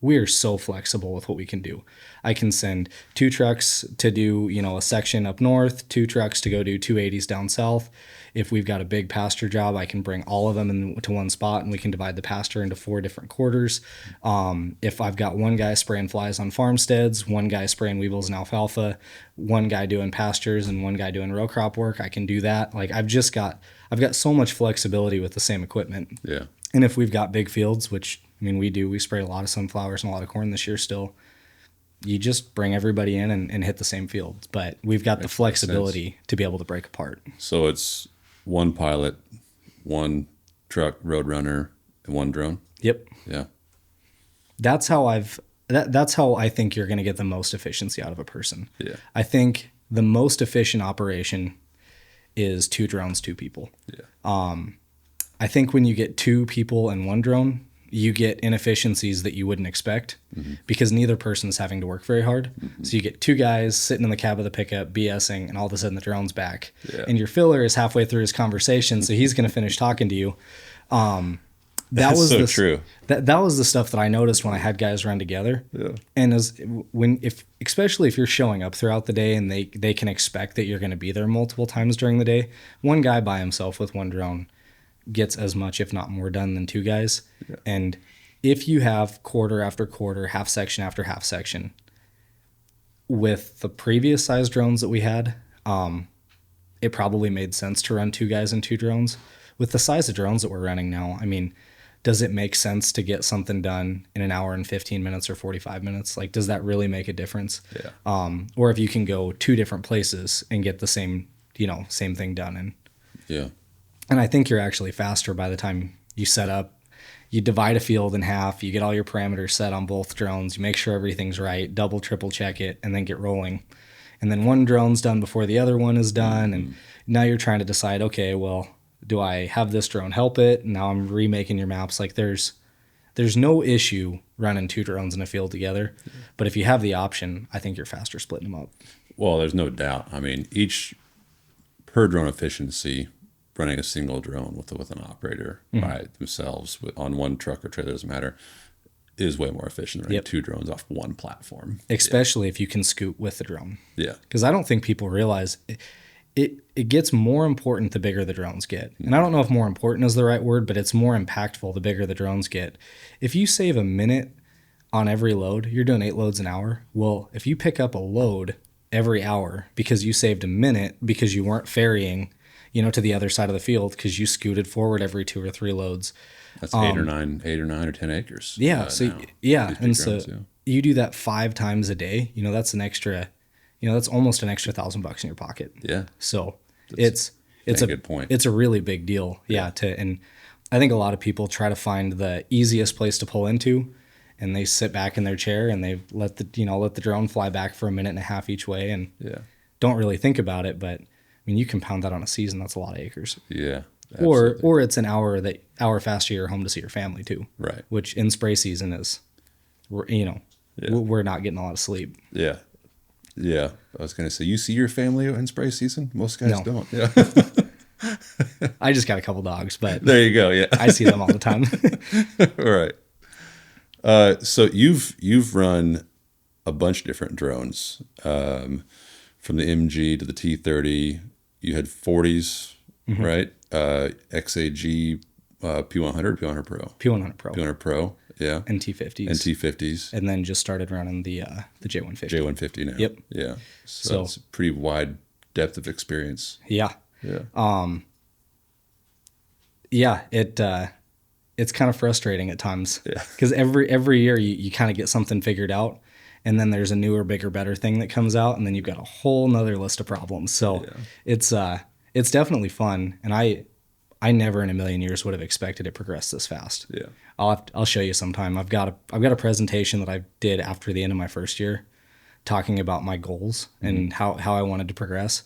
we're so flexible with what we can do. I can send 2 trucks to do, a section up north, 2 trucks to go do 280s down south. If we've got a big pasture job, I can bring all of them into one spot and we can divide the pasture into 4 different quarters. If I've got one guy spraying flies on farmsteads, one guy spraying weevils and alfalfa, one guy doing pastures and one guy doing row crop work, I can do that. I've got so much flexibility with the same equipment. Yeah. And if we've got big fields, which we spray a lot of sunflowers and a lot of corn this year still, you just bring everybody in and hit the same fields. But we've got the flexibility to be able to break apart. So it's 1 pilot, 1 truck, Roadrunner, and 1 drone? Yep. Yeah. That's how I think you're going to get the most efficiency out of a person. Yeah. I think the most efficient operation is 2 drones, 2 people. Yeah. I think when you get 2 people and 1 drone, you get inefficiencies that you wouldn't expect because neither person is having to work very hard. So you get 2 guys sitting in the cab of the pickup BSing, and all of a sudden the drone's back. Yeah. And your filler is halfway through his conversation, so he's going to finish talking to you. That's so true. That was the stuff that I noticed when I had guys run together. Yeah. And especially if you're showing up throughout the day and they can expect that you're going to be there multiple times during the day, 1 guy by himself with 1 drone gets as much, if not more, done than 2 guys. Yeah. And if you have quarter after quarter, half section after half section, with the previous size drones that we had, it probably made sense to run 2 guys and 2 drones. with the size of drones that we're running now, I mean, does it make sense to get something done in an hour and 15 minutes or 45 minutes? Like, does that really make a difference? Yeah. Or if you can go 2 different places and get the same, same thing done. And I think you're actually faster by the time you set up. You divide a field in half, you get all your parameters set on both drones, you make sure everything's right, double, triple check it, and then get rolling. And then one drone's done before the other one is done. And now you're trying to decide, okay, well, do I have this drone help it? Now I'm remaking your maps. Like there's no issue running 2 drones in a field together. But if you have the option, I think you're faster splitting them up. Well, there's no doubt. I mean, each per drone efficiency, running a single drone with an operator by themselves on one truck or trailer, doesn't matter, is way more efficient than running 2 drones off one platform. Especially if you can scoot with the drone. Yeah. Because I don't think people realize it gets more important the bigger the drones get. And I don't know if more important is the right word, but it's more impactful the bigger the drones get. If you save a minute on every load, you're doing 8 loads an hour. Well, if you pick up a load every hour because you saved a minute because you weren't ferrying, to the other side of the field because you scooted forward every 2 or 3 loads. That's 8 or 9 or 10 acres. Yeah. And so drones, you do that 5 times a day, that's an extra, that's almost an extra $1,000 in your pocket. Yeah. So it's a good point. It's a really big deal. Yeah. And I think a lot of people try to find the easiest place to pull into, and they sit back in their chair and they let the drone fly back for a minute and a half each way and don't really think about it. But I mean, you compound that on a season, that's a lot of acres. Yeah. Absolutely. Or it's an hour faster you're home to see your family too. Right. Which in spray season is, we're not getting a lot of sleep. Yeah. Yeah. I was going to say, you see your family in spray season? Most guys don't. Yeah. I just got a couple dogs, but there you go. Yeah. I see them all the time. All right. So you've run a bunch of different drones, from the MG to the T30. You had 40s, right? XAG, P100, P100 Pro. P100 Pro. P100 Pro, yeah. And T50s. And T50s. And then just started running the J150. J150 now. Yep. Yeah. So it's a pretty wide depth of experience. Yeah. Yeah. It's kind of frustrating at times. Yeah. Because every year you kind of get something figured out, and then there's a newer, bigger, better thing that comes out, and then you've got a whole nother list of problems. So it's definitely fun, and I never in a million years would have expected it progressed this fast. Yeah. I'll show you sometime. I've got a presentation that I did after the end of my first year, talking about my goals and how I wanted to progress.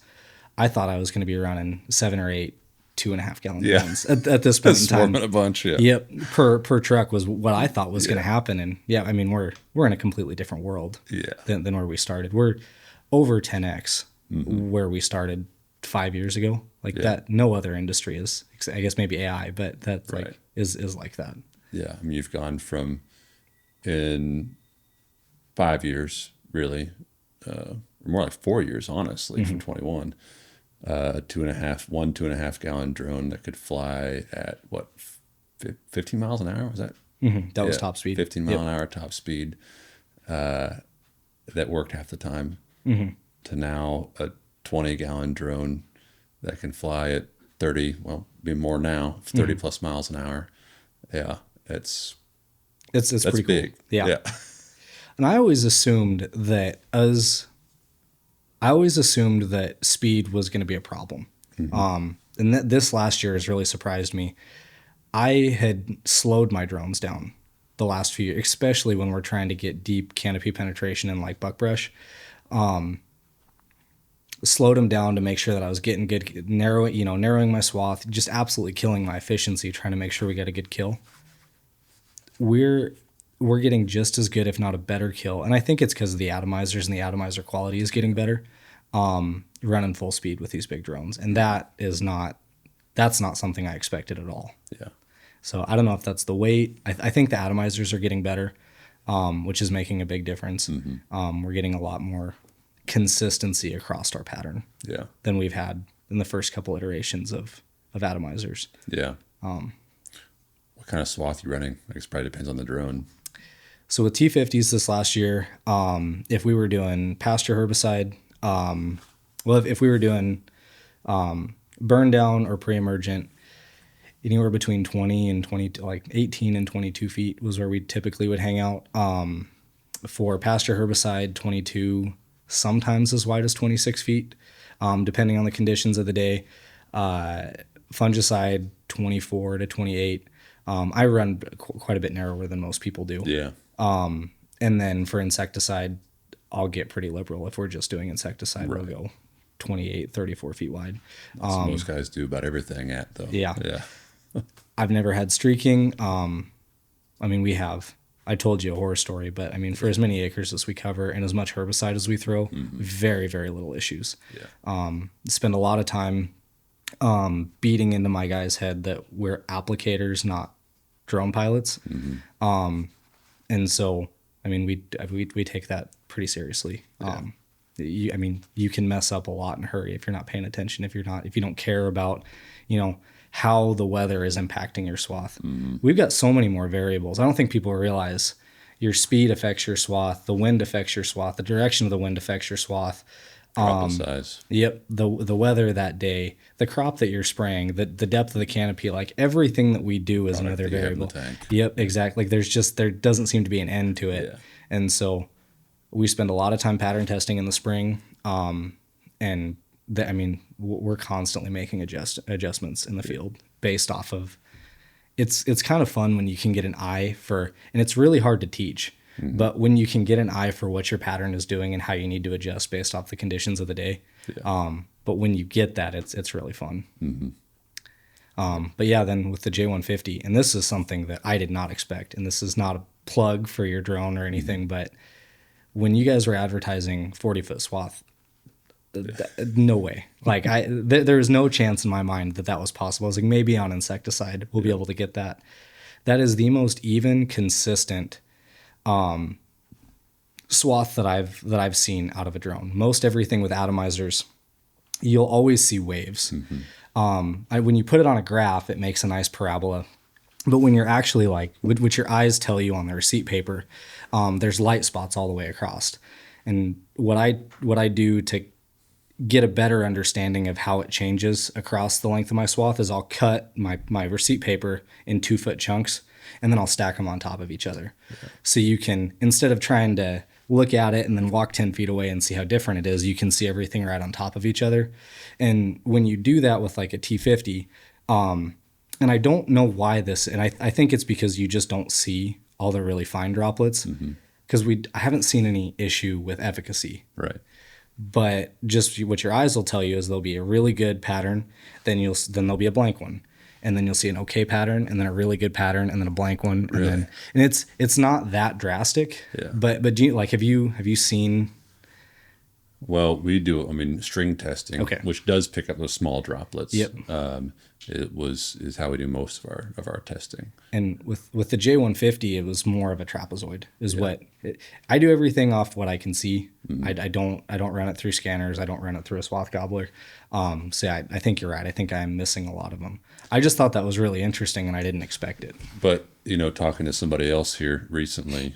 I thought I was going to be running 7 or 8 2.5 gallon drones at this point in time. A bunch, yeah. Yep, per truck was what I thought was going to happen, and I mean we're in a completely different world than where we started. We're over 10x where we started 5 years ago. Like that, no other industry is. I guess maybe AI, but that is like that. Yeah, I mean you've gone from in 5 years really, more like 4 years honestly, from 21. 2.5 gallon drone that could fly at 15 miles an hour? Was that? That was top speed. 15 mile an hour top speed. That worked half the time. To now a 20 gallon drone that can fly at 30, well, be more now, 30 plus miles an hour. Yeah, that's pretty big. Cool. Yeah. And I always assumed that speed was going to be a problem. And this last year has really surprised me. I had slowed my drones down the last few years, especially when we're trying to get deep canopy penetration in like buckbrush. Slowed them down to make sure that I was getting good, narrowing my swath, just absolutely killing my efficiency, trying to make sure we got a good kill. We're getting just as good, if not a better kill. And I think it's because of the atomizers, and the atomizer quality is getting better. Running full speed with these big drones. And that's not something I expected at all. Yeah. So I don't know if that's the weight. I think the atomizers are getting better, which is making a big difference. We're getting a lot more consistency across our pattern than we've had in the first couple iterations of atomizers. Yeah. What kind of swath you running? I guess it probably depends on the drone. So with T50s this last year, if we were doing pasture herbicide, if we were doing burn down or pre-emergent, anywhere between 20 and 20, like 18 and 22 feet was where we typically would hang out. For pasture herbicide, 22, sometimes as wide as 26 feet, depending on the conditions of the day. Fungicide, 24 to 28. I run quite a bit narrower than most people do. Yeah. And then for insecticide, I'll get pretty liberal. If we're just doing insecticide, we'll go 28, 34 feet wide. That's what most guys do about everything at, though. Yeah. Yeah. I've never had streaking. I mean, we have. I told you a horror story, but I mean, for as many acres as we cover and as much herbicide as we throw, very, very little issues. Yeah. Spend a lot of time beating into my guy's head that we're applicators, not drone pilots. And so, I mean, we take that pretty seriously. Yeah. I mean, you can mess up a lot in a hurry if you're not paying attention, if you don't care about, how the weather is impacting your swath. We've got so many more variables. I don't think people realize your speed affects your swath, the wind affects your swath, the direction of the wind affects your swath. Crop size. Yep, the weather that day, the crop that you're spraying, the depth of the canopy, like everything that we do is another variable. Yep, exactly. Like there doesn't seem to be an end to it. Yeah. And so we spend a lot of time pattern testing in the spring, and we're constantly making adjustments in the field based off of. It's kind of fun when you can get an eye for, and it's really hard to teach, but when you can get an eye for what your pattern is doing and how you need to adjust based off the conditions of the day. Yeah. But when you get that, it's really fun. But yeah, then with the J150, and this is something that I did not expect, and this is not a plug for your drone or anything, but when you guys were advertising 40-foot swath, no way. Like there was no chance in my mind that was possible. I was like, maybe on insecticide we'll be able to get that. That is the most even, consistent swath that I've seen out of a drone. Most everything with atomizers, you'll always see waves. When you put it on a graph, it makes a nice parabola. But when you're actually which your eyes tell you on the receipt paper, there's light spots all the way across. And what I do to get a better understanding of how it changes across the length of my swath is I'll cut my receipt paper in 2-foot chunks, and then I'll stack them on top of each other. Okay. So you can, instead of trying to look at it and then walk 10 feet away and see how different it is, you can see everything right on top of each other. And when you do that with like a T50, and I don't know why this, and I think it's because you just don't see all the really fine droplets, because I haven't seen any issue with efficacy. Right. But just what your eyes will tell you is there'll be a really good pattern, then there'll be a blank one, and then you'll see an okay pattern, and then a really good pattern, and then a blank one, really? and it's not that drastic. Yeah. But do you, have you seen? Well, we do. I mean, string testing, okay, which does pick up those small droplets. Yep. Is how we do most of our testing. And with the J150, it was more of a trapezoid. I do everything off what I can see. I don't run it through scanners. I don't run it through a swath gobbler. So I think you're right. I think I'm missing a lot of them. I just thought that was really interesting, and I didn't expect it. But talking to somebody else here recently,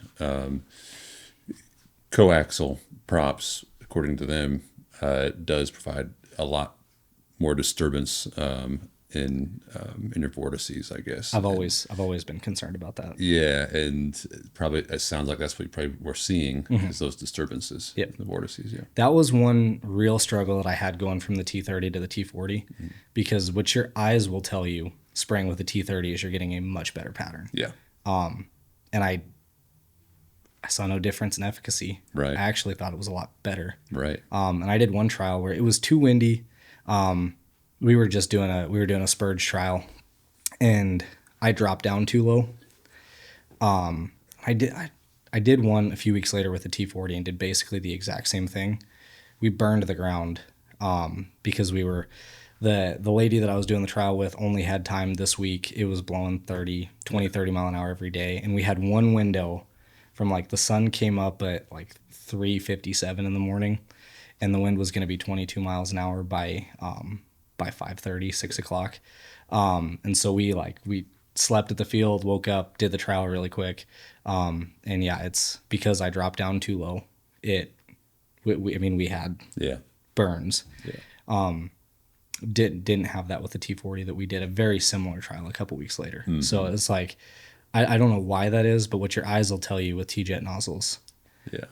coaxial props, according to them, does provide a lot more disturbance in your vortices, I guess. I've always been concerned about that. Yeah, and probably it sounds like that's what you probably were seeing, is those disturbances. Yep. The vortices. Yeah, that was one real struggle that I had going from the T30 to the T40, because what your eyes will tell you spraying with the T30 is you're getting a much better pattern. Yeah. And I saw no difference in efficacy. Right. I actually thought it was a lot better. Right. And I did one trial where it was too windy. We were doing a spurge trial, and I dropped down too low. I did one a few weeks later with the T40 and did basically the exact same thing. We burned the ground because the lady that I was doing the trial with only had time this week. It was blowing 30 mile an hour every day, and we had one window from the sun came up at 3:57 in the morning, and the wind was going to be 22 miles an hour by 5:30, 6 o'clock. And so we slept at the field, woke up, did the trial really quick. And yeah, it's because I dropped down too low. We had Yeah. burns. Yeah. didn't have that with the T40 that we did a very similar trial a couple weeks later. So it's like, I don't know why that is, but what your eyes will tell you with T-jet nozzles,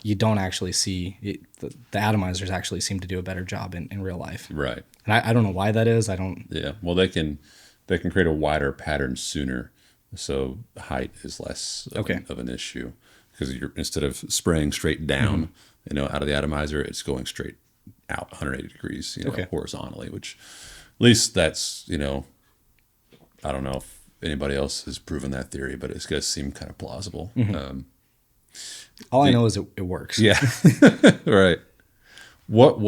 you don't actually see it, the atomizers actually seem to do a better job in real life. Right. And I don't know why that is. I don't. Yeah. Well, they can create a wider pattern sooner, so height is less of an issue, because you're, instead of spraying straight down, out of the atomizer, it's going straight out 180 degrees, horizontally, which at least that's, I don't know if anybody else has proven that theory, but it's going to seem kind of plausible. All I know is it works. Yeah. Right. What,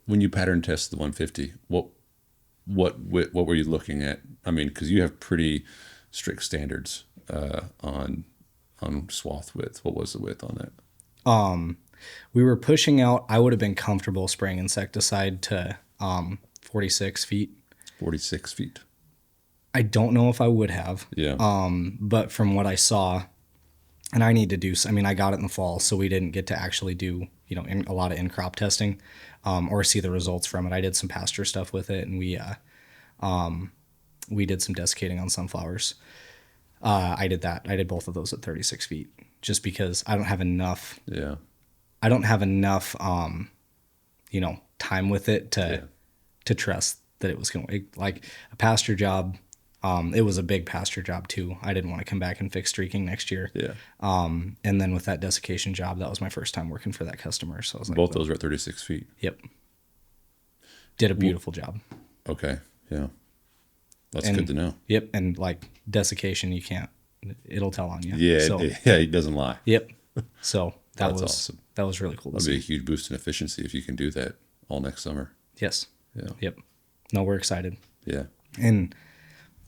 when you pattern test the 150, what were you looking at? I mean, because you have pretty strict standards on swath width. What was the width on that? We were pushing out. I would have been comfortable spraying insecticide to 46 feet. 46 feet. I don't know if I would have. Yeah. But from what I saw, and I need to do. I mean, I got it in the fall, so we didn't get to actually do a lot of in crop testing or see the results from it. I did some pasture stuff with it, and we did some desiccating on sunflowers. I did that. I did both of those at 36 feet, just because I don't have enough. Yeah. I don't have enough, time with it to trust that it was going to, like a pasture job. It was a big pasture job too. I didn't want to come back and fix streaking next year. Yeah. And then with that desiccation job, that was my first time working for that customer. So I was like, both those were at 36 feet. Yep. Did a beautiful job. Okay. Yeah. That's good to know. Yep. And like desiccation, you can't, it'll tell on you. Yeah. So, It doesn't lie. Yep. So That's awesome. That was really cool. That'd be a huge boost in efficiency if you can do that all next summer. Yes. Yeah. Yep. No, we're excited. Yeah. And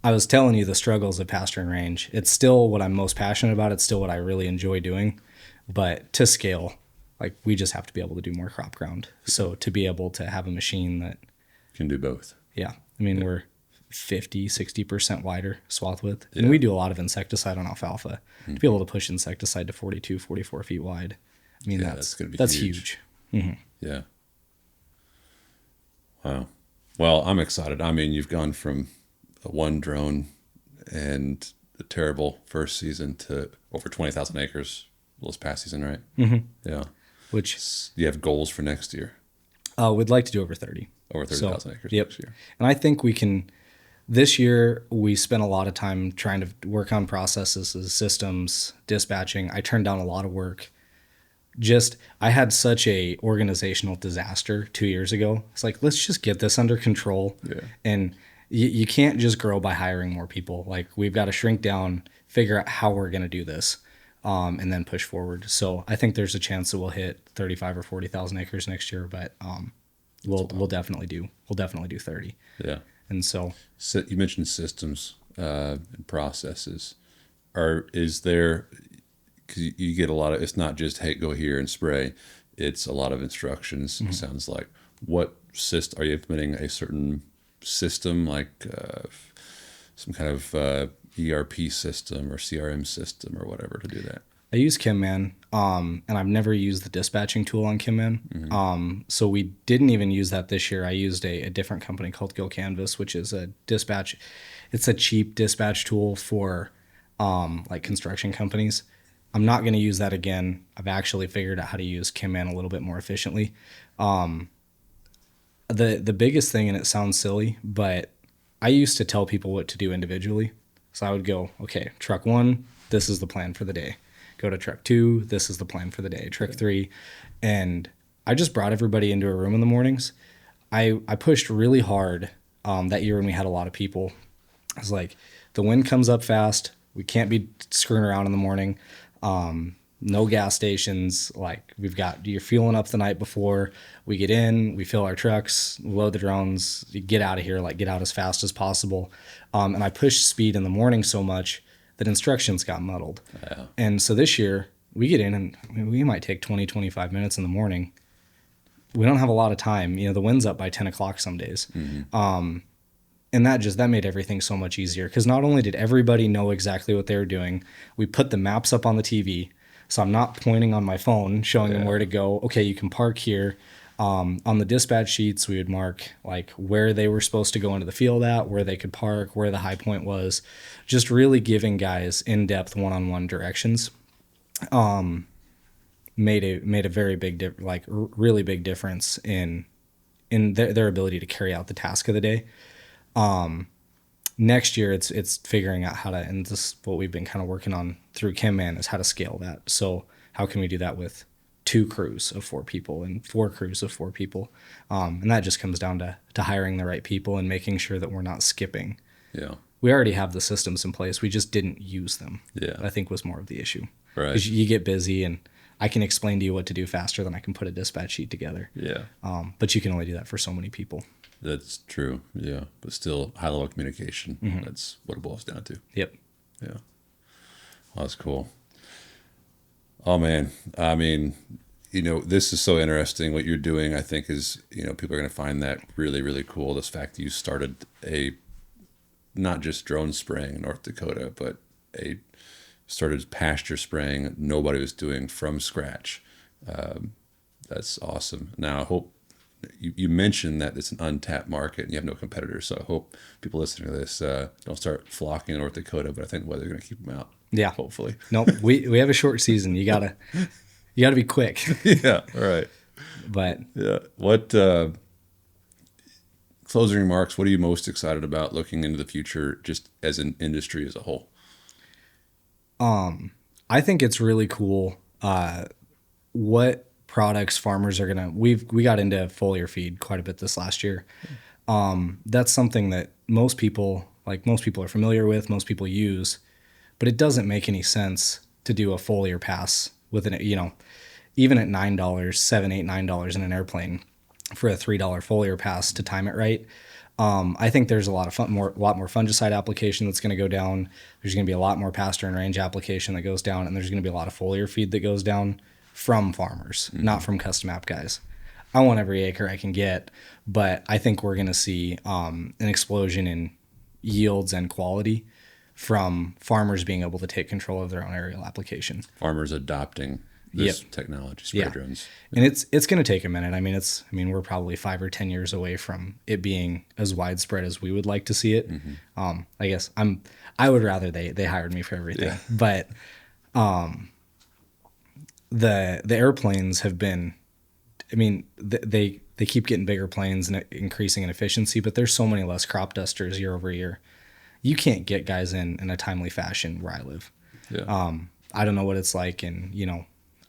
I was telling you the struggles of pasture and range. It's still what I'm most passionate about. It's still what I really enjoy doing. But to scale, like we just have to be able to do more crop ground. So to be able to have a machine that can do both. Yeah. I mean, we're 50, 60% wider swath width. And we do a lot of insecticide on alfalfa. To be able to push insecticide to 42, 44 feet wide. I mean, that's huge. Mm-hmm. Yeah. Wow. Well, I'm excited. I mean, you've gone from one drone and a terrible first season to over 20,000 acres this past season, right? Mm-hmm. Yeah. Which you have goals for next year? We'd like to do over 30. Over 30,000 acres yep. next year. And I think we can. This year, we spent a lot of time trying to work on processes, systems, dispatching. I turned down a lot of work. I had such a organizational disaster 2 years ago. It's like, let's just get this under control. Yeah. And you can't just grow by hiring more people. Like, we've got to shrink down, figure out how we're going to do this, and then push forward. So I think there's a chance that we'll hit 35 or 40,000 acres next year, but we'll definitely do 30. Yeah. And so you mentioned systems and processes. Is there, because you get a lot of, it's not just, hey, go here and spray. It's a lot of instructions. Mm-hmm. It sounds like. What system are you implementing? A certain system, like some kind of ERP system or CRM system or whatever to do that? I use KimMan, and I've never used the dispatching tool on KimMan. Mm-hmm. So we didn't even use that this year. I used a different company called GoCanvas, which is a dispatch. It's a cheap dispatch tool for like construction companies. I'm not going to use that again. I've actually figured out how to use KimMan a little bit more efficiently. The biggest thing, and it sounds silly, but I used to tell people what to do individually. So I would go, okay, truck 1, this is the plan for the day. Go to truck 2, this is the plan for the day. Truck 3. And I just brought everybody into a room in the mornings. I pushed really hard that year when we had a lot of people. I was like, the wind comes up fast. We can't be screwing around in the morning. No gas stations. Like, you're fueling up the night before. We get in, we fill our trucks, load the drones, get out of here, like get out as fast as possible. And I pushed speed in the morning so much that instructions got muddled. Yeah. And so this year we get in and we might take 20, 25 minutes in the morning. We don't have a lot of time. The wind's up by 10 o'clock some days. Mm-hmm. And that made everything so much easier, because not only did everybody know exactly what they were doing, we put the maps up on the TV. So I'm not pointing on my phone, showing them where to go. Okay, you can park here. On the dispatch sheets, we would mark like where they were supposed to go into the field at, where they could park, where the high point was, just really giving guys in-depth one-on-one directions. Made a very big really big difference in their ability to carry out the task of the day. Next year it's figuring out how to, and this is what we've been kind of working on through KimMan, is how to scale that. So how can we do that with 2 crews of 4 people and 4 crews of 4 people? And that just comes down to hiring the right people and making sure that we're not skipping. Yeah. We already have the systems in place. We just didn't use them. Yeah. I think was more of the issue. Right. Because you get busy and I can explain to you what to do faster than I can put a dispatch sheet together. Yeah. But you can only do that for so many people. That's true. Yeah. But still high level communication. Mm-hmm. That's what it boils down to. Yep. Yeah. Well, that's cool. Oh man. I mean, this is so interesting. What you're doing, I think, is, people are going to find that really, really cool. This fact that you started not just drone spraying in North Dakota, but started pasture spraying nobody was doing from scratch. That's awesome. Now, I hope you mentioned that it's an untapped market and you have no competitors. So I hope people listening to this don't start flocking in North Dakota, but I think they're going to keep them out. Yeah. Hopefully. Nope. We have a short season. You gotta be quick. Yeah. All right. But yeah. What closing remarks, what are you most excited about looking into the future just as an industry as a whole? I think it's really cool what products farmers are gonna. We got into foliar feed quite a bit this last year. That's something that most people are familiar with, most people use, but it doesn't make any sense to do a foliar pass with even at $9, $7, $8, $9 in an airplane for a $3 foliar pass to time it right. I think there's a lot more fungicide application that's going to go down. There's going to be a lot more pasture and range application that goes down, and there's going to be a lot of foliar feed that goes down from farmers, not from custom app guys. I want every acre I can get, but I think we're going to see an explosion in yields and quality from farmers being able to take control of their own aerial application. Farmers adopting this technology, spray drones. And it's going to take a minute. I mean, we're probably 5 or 10 years away from it being as widespread as we would like to see it. Mm-hmm. I guess I would rather they hired me for everything, but the airplanes have been, they keep getting bigger planes and increasing in efficiency, but there's so many less crop dusters year over year. You can't get guys in a timely fashion where I live. Yeah. I don't know what it's like in,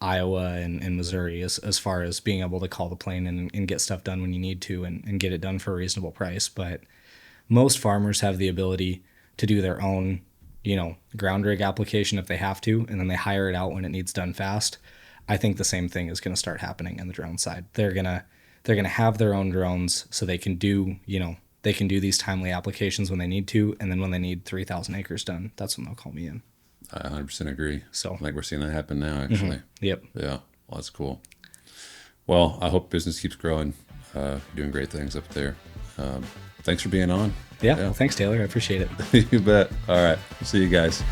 Iowa and Missouri as far as being able to call the plane and get stuff done when you need to and get it done for a reasonable price. But most farmers have the ability to do their own, ground rig application if they have to, and then they hire it out when it needs done fast. I think the same thing is going to start happening in the drone side. They're gonna have their own drones so they can do, they can do these timely applications when they need to, and then when they need 3,000 acres done, that's when they'll call me in. I 100% agree. So I think we're seeing that happen now, actually. Mm-hmm. Yep. Yeah. Well, that's cool. Well, I hope business keeps growing. Doing great things up there. Thanks for being on. Yeah. Well, thanks, Taylor. I appreciate it. You bet. All right. See you guys.